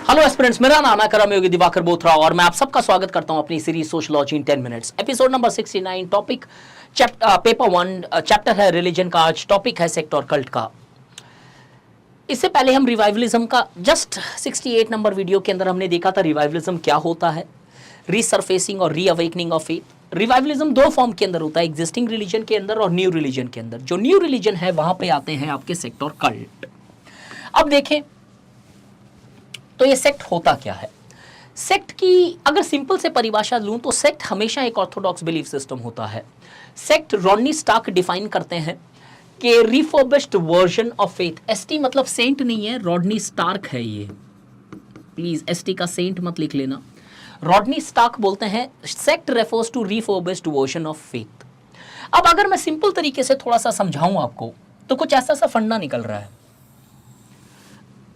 Hello aspirants, मेरा नाम है करम योगी दिवाकर बोथरा और मैं आप सबका स्वागत करता हूं अपनी सीरीज सोशलॉजी इन 10 minutes, episode number 69। Topic paper 1, chapter है रिलीजन का। आज टॉपिक है सेक्ट और कल्ट का। इससे पहले हम रिवाइवलिज्म का जस्ट 68 नंबर वीडियो के अंदर हमने देखा था रिवाइवलिज्म क्या होता है, रीसरफेसिंग और रीअवेकनिंग ऑफ फेथ। रिवाइवलिज्म दो फॉर्म के अंदर होता है, एग्जिस्टिंग रिलीजन के अंदर और न्यू रिलीजन के अंदर। जो न्यू रिलीजन है वहां पे आते हैं आपके सेक्ट और कल्ट। अब देखें तो ये सेक्ट होता क्या है। सेक्ट की अगर सिंपल से परिभाषा लूं तो सेक्ट हमेशा एक ऑर्थोडॉक्स बिलीफ सिस्टम होता है। सेक्ट रॉडनी स्टार्क डिफाइन करते हैं कि refurbished version of faith. ST मतलब सेंट नहीं है, रॉडनी स्टार्क है ये, प्लीज एसटी का सेंट मत लिख लेना। रॉडनी स्टार्क बोलते हैं sect refers to refurbished version of faith. अब अगर मैं सिंपल तरीके से थोड़ा सा समझाऊं आपको तो कुछ ऐसा सा फंडा निकल रहा है।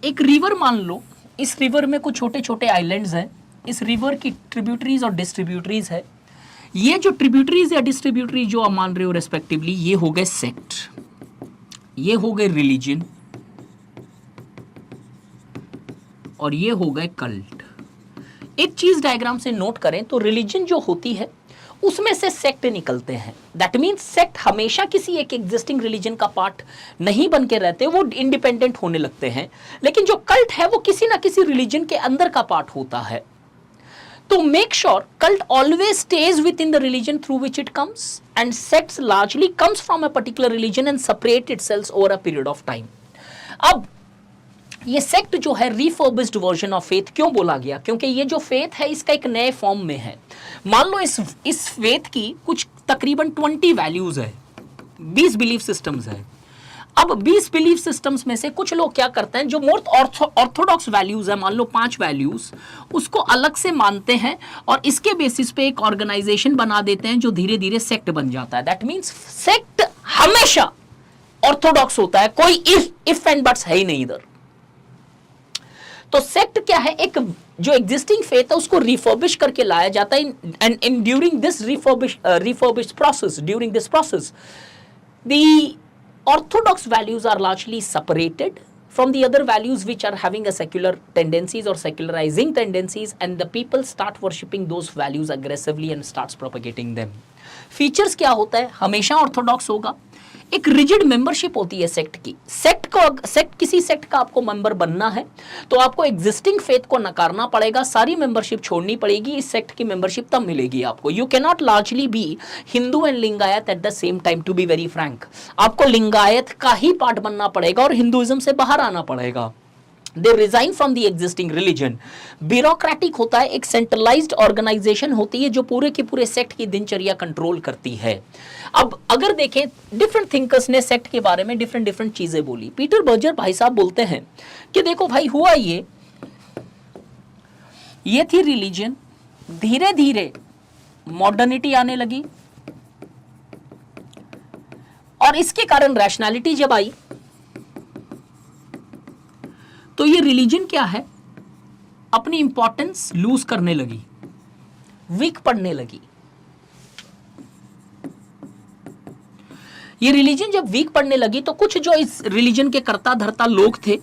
एक रिवर मान लो, इस रिवर में कुछ छोटे छोटे आइलैंड्स हैं, इस रिवर की ट्रिब्यूटरीज और डिस्ट्रीब्यूटरीज है। ये जो ट्रिब्यूटरीज या डिस्ट्रीब्यूटरी जो आप मान रहे हो रेस्पेक्टिवली, ये हो गए सेक्ट, ये हो गए रिलीजन और ये हो गए कल्ट। एक चीज डायग्राम से नोट करें तो रिलीजन जो होती है उसमें से सेक्ट निकलते हैं। दैट मीन्स सेक्ट हमेशा किसी एक एग्जिस्टिंग रिलीजन का पार्ट नहीं बन के रहते, वो इंडिपेंडेंट होने लगते हैं। लेकिन जो कल्ट है वो किसी ना किसी रिलीजन के अंदर का पार्ट होता है। तो make sure cult always stage with in the religion through which it comes, and sects largely comes from a particular religion and separate itself over a period of time. अब ये sect जो है refurbished version of faith क्यों बोला गया? क्योंकि ये जो फेथ है इसका एक नए फॉर्म में है। मान लो इस फेथ की कुछ तकरीबन 20 वैल्यूज है, 20 बिलीफ सिस्टम्स है। अब 20 बिलीफ सिस्टम्स में से कुछ लोग क्या करते हैं, जो मोर ऑर्थोडॉक्स वैल्यूज है, मान लो 5 वैल्यूज, उसको अलग से मानते हैं और इसके बेसिस पे एक ऑर्गेनाइजेशन बना देते हैं जो धीरे धीरे सेक्ट बन जाता है। दैट मीन्स सेक्ट हमेशा ऑर्थोडॉक्स होता है, कोई इफ एंड बट्स है ही नहीं इधर। तो सेक्ट क्या है? एक जो एग्जिस्टिंग फेथ है उसको रिफर्बिश करके लाया जाता है, and in during this refurbish process, during this process the orthodox values are largely separated from the other values which are having a secular tendencies or secularizing tendencies, and the people start worshipping those values aggressively and starts propagating them. Features क्या होता है? हमेशा Orthodox होगा, एक rigid membership होती है sect की। किसी सेक्ट का आपको मेंबर बनना है तो आपको एग्जिस्टिंग फेथ को नकारना पड़ेगा, सारी मेंबरशिप छोड़नी पड़ेगी। इस सेक्ट की मेंबरशिप तब मिलेगी आपको। You can not largely be Hindu and Lingayat at the same time. To be very frank, आपको लिंगायत का ही पार्ट बनना पड़ेगा और हिंदुइज्म से बाहर आना पड़ेगा। They resign from the existing religion. Bureaucratic होता है, एक सेंट्रलाइज्ड ऑर्गेनाइजेशन होती है जो पूरे के पूरे सेक्ट की दिनचर्या कंट्रोल करती है। अब अगर देखें, डिफरेंट थिंकर्स ने सेक्ट के बारे में डिफरेंट चीजें बोली। पीटर बर्जर भाई साहब बोलते हैं कि देखो भाई, हुआ ये थी रिलीजन, धीरे धीरे मॉडर्निटी आने लगी और इसके कारण रैशनैलिटी जब आई तो ये रिलीजन क्या है, अपनी इंपॉर्टेंस लूज करने लगी, वीक पड़ने लगी। ये रिलीजन जब वीक पड़ने लगी तो कुछ जो इस रिलीजन के कर्ता धर्ता लोग थे,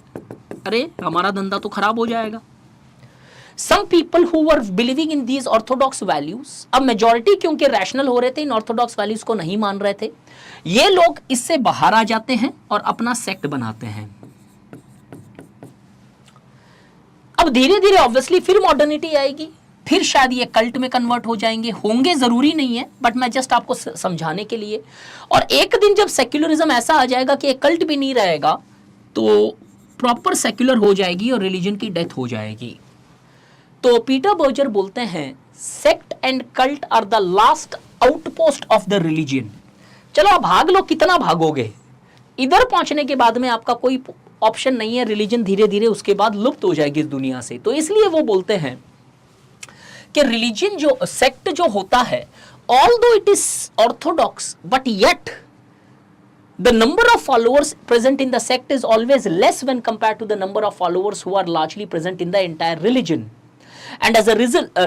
अरे हमारा धंधा तो खराब हो जाएगा। Some people who were believing in these orthodox values, अब मेजॉरिटी क्योंकि रैशनल हो रहे थे, इन ऑर्थोडॉक्स वैल्यूज को नहीं मान रहे थे, ये लोग इससे बाहर आ जाते हैं और अपना सेक्ट बनाते हैं। अब धीरे धीरे ऑब्वियसली फिर मॉडर्निटी आएगी, फिर शायद ये कल्ट में कन्वर्ट हो जाएंगे, होंगे, जरूरी नहीं है, बट मैं जस्ट आपको समझाने के लिए। और एक दिन जब सेक्युलरिज्म ऐसा आ जाएगा कि एक कल्ट भी नहीं रहेगा तो प्रॉपर सेक्युलर हो जाएगी और रिलीजन की डेथ हो जाएगी। तो पीटर बर्जर बोलते हैं sect and cult are the last outpost of the religion. चलो आप भाग लो, कितना भागोगे? इधर पहुंचने के बाद में आपका कोई ऑप्शन नहीं है, रिलीजन धीरे धीरे उसके बाद लुप्त हो जाएगी इस दुनिया से। तो इसलिए वो बोलते हैं कि रिलीजन जो सेक्ट जो होता है, although it is Orthodox, but yet the number of followers present in the sect is always less when compared to the number of followers who are largely present in the entire religion. And as a result,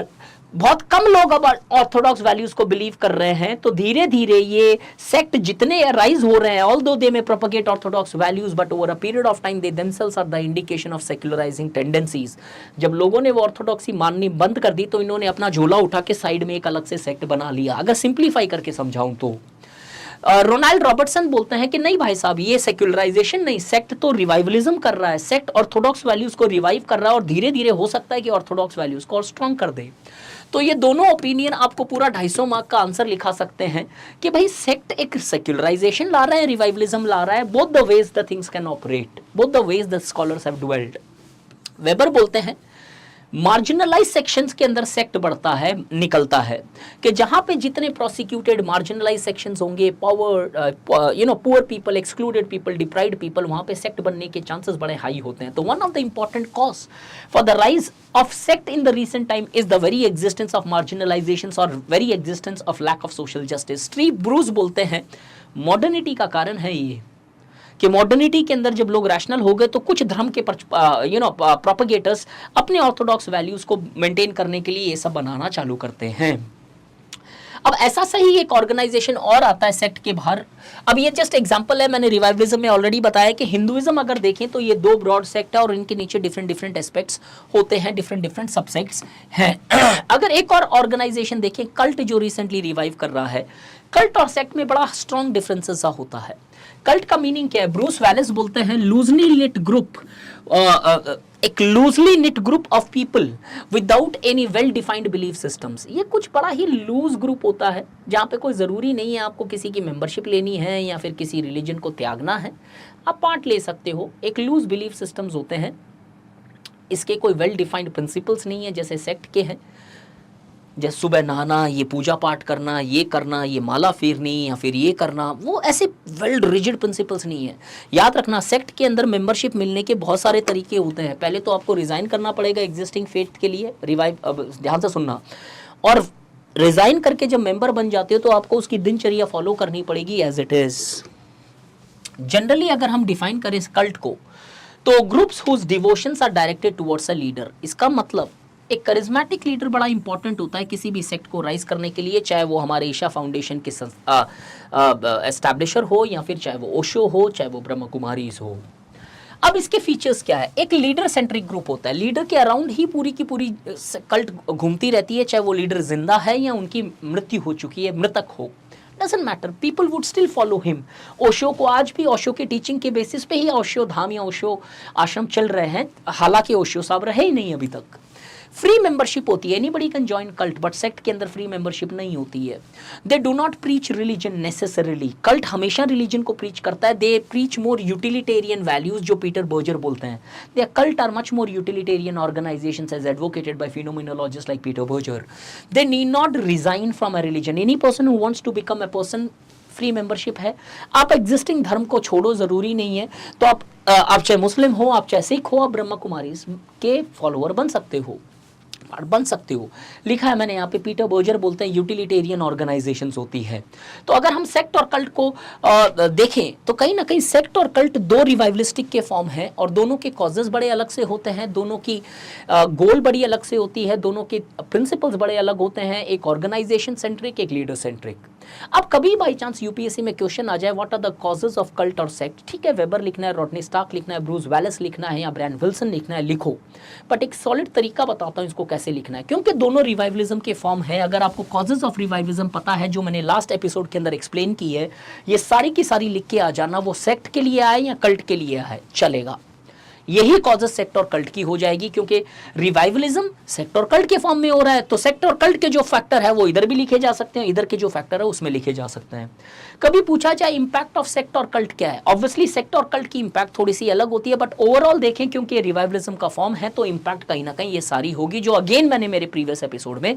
बहुत कम लोग अब Orthodox values को believe कर रहे हैं, तो धीरे धीरे ये सेक्ट जितने राइज हो रहे हैं, although they may propagate orthodox values, but over a period of time they themselves are the indication of secularising tendencies. जब लोगों ने वो ऑर्थोडॉक्सी माननी बंद कर दी तो इन्होंने अपना झोला उठा के साइड में एक अलग से सेक्ट बना लिया, अगर सिंप्लीफाई करके समझाऊं तो। रोनाल्ड रॉबर्टसन बोलते हैं कि नहीं भाई साहब, ये सेक्युलराइजेशन नहीं, सेक्ट तो रिवाइवलिज्म कर रहा है, सेक्ट ऑर्थोडॉक्स वैल्यूज को रिवाइव कर रहा है और धीरे धीरे हो सकता है कि ऑर्थोडॉक्स वैल्यूज को और स्ट्रॉन्ग कर दे। तो ये दोनों ओपिनियन आपको पूरा 250 मार्क का आंसर लिखा सकते हैं कि भाई सेक्ट एक सेक्युलराइजेशन ला रहा है, रिवाइवलिज्म ला रहा है, both the ways the things can operate, both the ways the scholars have dwelled. Weber बोलते हैं मार्जिनलाइज सेक्शंस के अंदर सेक्ट बढ़ता है, निकलता है कि जहां पे जितने प्रोसिक्यूटेड मार्जिनलाइज सेक्शंस होंगे, power poor people, excluded people, deprived people, वहां पे सेक्ट बनने के चांसेस बड़े हाई होते हैं। तो one of the important cause for the rise of sect in the recent time is the very existence of marginalisations और very existence of lack of social justice. Steve Bruce बोलते हैं modernity का कारण है ये, कि मॉडर्निटी के अंदर जब लोग रैशनल हो गए तो कुछ धर्म के प्रोपगेटर्स अपने ऑर्थोडॉक्स वैल्यूज को मेंटेन करने के लिए ये सब बनाना चालू करते हैं। अब ऐसा सही एक ऑर्गेनाइजेशन और आता है सेक्ट के बाहर। अब ये जस्ट एग्जांपल है, मैंने रिवाइवलिज्म में ऑलरेडी बताया कि हिंदुइज्म अगर देखें तो ये 2 ब्रॉड सेक्ट है और इनके नीचे डिफरेंट डिफरेंट एस्पेक्ट्स होते हैं, डिफरेंट डिफरेंट सबसेक्ट्स हैं। अगर एक और ऑर्गेनाइजेशन देखें, कल्ट जो रिसेंटली रिवाइव कर रहा है, कल्ट और सेक्ट में बड़ा स्ट्रॉन्ग डिफरेंसेस होता है। कल्ट का मीनिंग क्या है? ब्रूस वैलेस बोलते हैं लूजली निट ग्रुप, एक loosely knit group of people without any well defined belief systems. ये कुछ बड़ा ही लूज ग्रुप होता है जहाँ पे कोई ज़रूरी नहीं है आपको किसी की मेंबरशिप लेनी है या फिर किसी रिलीजन को त्यागना है, आप पार्ट ले सकते हो। एक लूज बिलीफ सिस्टम्स होते हैं, इसके कोई वेल डिफाइंड प्रिंसिपल्स नहीं है जैसे सेक्ट के हैं, जैसे सुबह नहाना, ये पूजा पाठ करना, ये माला फेरनी या फिर ये करना, वो ऐसे वेल रिजिड प्रिंसिपल्स नहीं है। याद रखना, सेक्ट के अंदर मेंबरशिप मिलने के बहुत सारे तरीके होते हैं। पहले तो आपको रिज़ाइन करना पड़ेगा एग्जिस्टिंग फेथ के लिए, रिवाइव, अब ध्यान से सुनना, और रिज़ाइन करके जब मेंबर बन जाते हो तो आपको उसकी दिनचर्या फॉलो करनी पड़ेगी एज इट इज़। जनरली अगर हम डिफाइन करें इस कल्ट को तो groups whose devotions are directed towards a leader. इसका मतलब एक करिज्मेटिक लीडर बड़ा इंपॉर्टेंट होता है किसी भी सेक्ट को राइज करने के लिए, चाहे वो हमारे ईशा फाउंडेशन के एस्टैब्लिशर हो या फिर चाहे वो ओशो हो, चाहे वो ब्रह्म कुमारीज हो। अब इसके फीचर्स क्या है? एक लीडर सेंट्रिक ग्रुप होता है, लीडर के अराउंड ही पूरी की पूरी कल्ट घूमती रहती है, चाहे वो लीडर जिंदा है या उनकी मृत्यु हो चुकी है, मृतक हो, doesn't matter, people would still follow him. Osho को आज भी ओशो के टीचिंग के बेसिस पे ही ओशो धाम या ओशो आश्रम चल रहे हैं, हालांकि ओशो साहब रहे ही नहीं अभी तक। फ्री मेंबरशिप होती है, anybody can join cult, but sect के अंदर फ्री मेंबरशिप नहीं होती है। They do not preach religion necessarily, cult हमेशा रिलीजन को प्रीच करता है। They preach more utilitarian values, जो पीटर बर्जर बोलते हैं। They cult are much more utilitarian organisations as advocated by phenomenologist like Peter Berger. They need not resign from a religion, any person who wants to become a person, free membership है। आप existing धर्म को छोड़ो, जरूरी नहीं है, तो आप चाहे मुस्लिम हो, आप चाहे सिख हो, आप ब्रह्म कुमारी के फॉलोअर बन सकते हो, बन सकते हो। लिखा है मैंने यहाँ पे, पीटर बर्जर बोलते हैं यूटिलिटेरियन ऑर्गेनाइजेशंस होती है। तो अगर हम सेक्ट और कल्ट को देखें तो कहीं ना कहीं सेक्ट और कल्ट 2 रिवाइवलिस्टिक के फॉर्म हैं और दोनों के कॉजेज बड़े अलग से होते हैं, दोनों की गोल बड़ी अलग से होती है, दोनों के प्रिंसिपल्स बड़े अलग होते हैं, एक ऑर्गेनाइजेशन सेंट्रिक, एक लीडर सेंट्रिक। अब कभी बाई चांस यूपीएससी में क्वेश्चन आ जाए what are the causes of cult और सेक्ट, ठीक है, वेबर लिखना है, रॉडनी स्टार्क लिखना है, ब्रूस वैलेस लिखना है या ब्रायन विल्सन लिखना है, लिखो, बट एक सॉलिड तरीका बताता हूं इसको कैसे लिखना है, क्योंकि दोनों रिवाइवलिज्म के फॉर्म है। अगर आपको कॉजेज ऑफ रिवाइवलिज्म पता है, जो मैंने लास्ट एपिसोड के अंदर एक्सप्लेन की है, ये सारी की सारी लिख के आ जाना, वो सेक्ट के लिए आए या कल्ट के लिए आए, चलेगा। यही कॉजेज सेक्ट और कल्ट की हो जाएगी, क्योंकि रिवाइवलिज्म सेक्ट और कल्ट के फॉर्म में हो रहा है, तो सेक्ट और कल्ट के जो फैक्टर है वो इधर भी लिखे जा सकते हैं, इधर के जो फैक्टर है उसमें लिखे जा सकते हैं। कभी पूछा जाए इंपैक्ट ऑफ सेक्ट और कल्ट क्या है, ऑब्वियसली सेक्ट और कल्ट की इंपैक्ट थोड़ी सी अलग होती है, बट ओवरऑल देखें क्योंकि रिवाइवलिज्म का फॉर्म है तो इंपैक्ट कहीं ना कहीं ये सारी होगी, जो अगेन मैंने मेरे प्रीवियस एपिसोड में